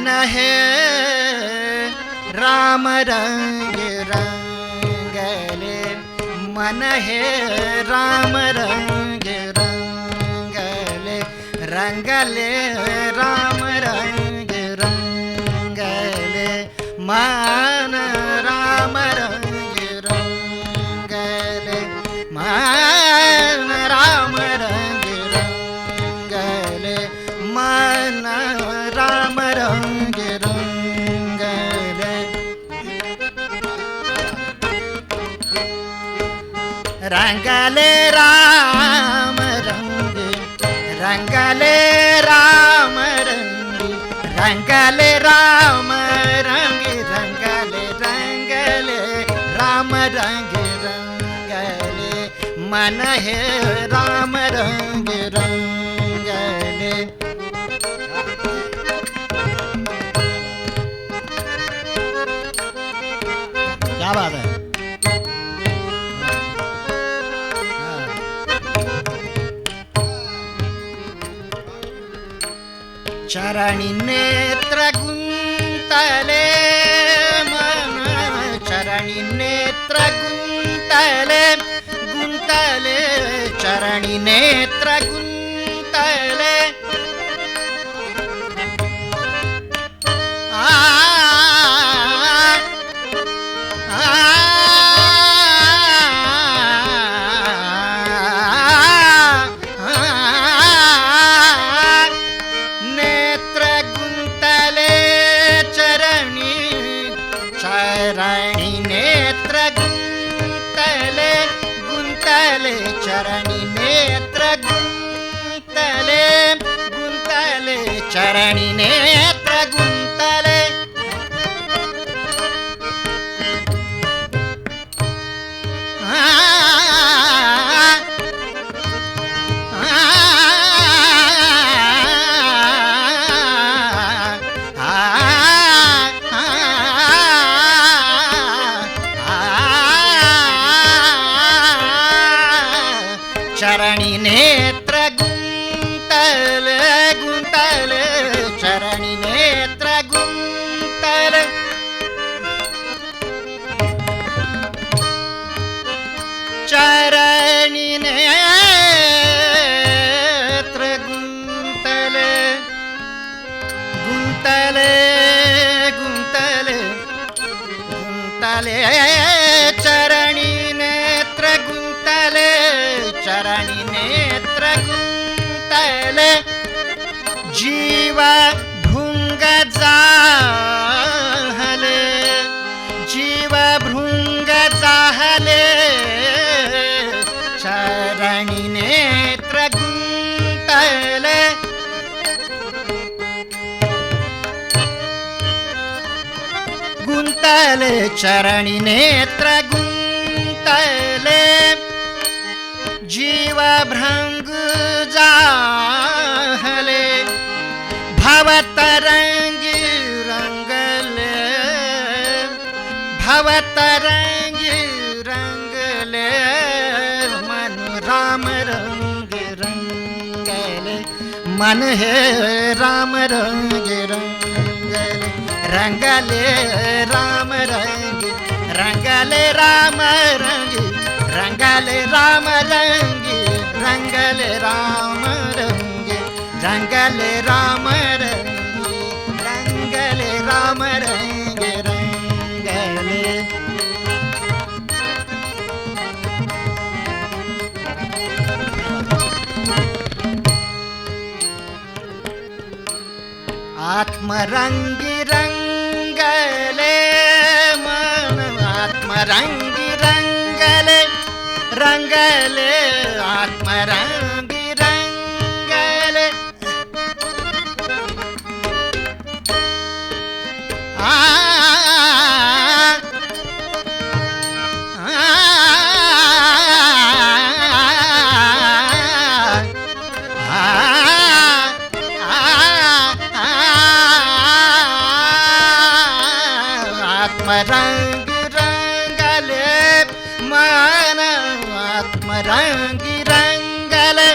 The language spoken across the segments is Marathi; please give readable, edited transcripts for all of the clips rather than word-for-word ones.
मन है राम रंग रंगले, मन है राम रंग रंगले, रंगले राम रंग रंगले, मन राम रंग रंगले, मन राम रंग रंगले, मन राम रंग रंगले। रंगले राम रंग, रंगले राम रंग, रंगले राम रंग, रंगले रंगले राम रंग रंगले, मन है राम रंग रंगले। क्या बात है। चरणी नेत्र गुंतले मन, चरणी नेत्र गुंतले गुंतले, चरणी नेत्र गुंतले। चरणी नेत्र गुंतले गुंतले, चरणी नेत्र गुंतले गुंतले, चरणी नेत्र गुंतले। चरणी नेत्र गुंतले गुंतले, चरणी नेत्र गुंतले। चरणी नेत्र गुंतले गुंतले गुंतले गुंतले, चरणी नेत्र गुंतले, चरणी नेत्र गुंतले। जीव भृंग जाहले, जीव भृंग जाहले, चरणी नेत्र गुंतले। गुंतले चरणी नेत्र गुंतले, जीव भृंग जाहले, भवतरंग रंगले, भवतरंग रंगले, मन राम रंग रंगले, मन है राम रंग रंगले, रंगले राम रंग, रंगले राम रंग, रंगले राम रंग, रंगले राम रंग, रंगले राम रंग, रंगले राम रंग रंगले। आत्मरंग रंगले मन, आत्मरंग रंगले रंगले, आत्मरंग रंगले। आत्मरंग रंगले मन, आत्मरंग रंगले।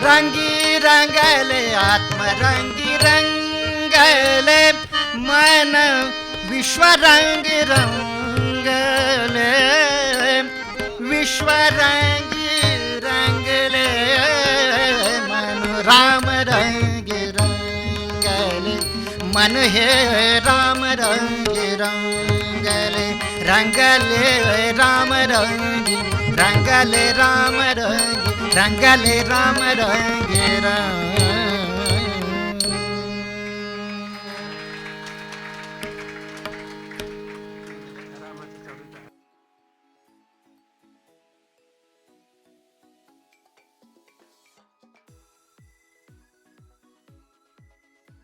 रंगी रंगले आत्मरंगी रंगले मन विश्व रंग रंगले विश्व रंगी रंगले मन राम रंग रंगले मन हे राम रंग रंगले रंगले राम रंगी रंगले राम रंगी रंगले राम रंग रंग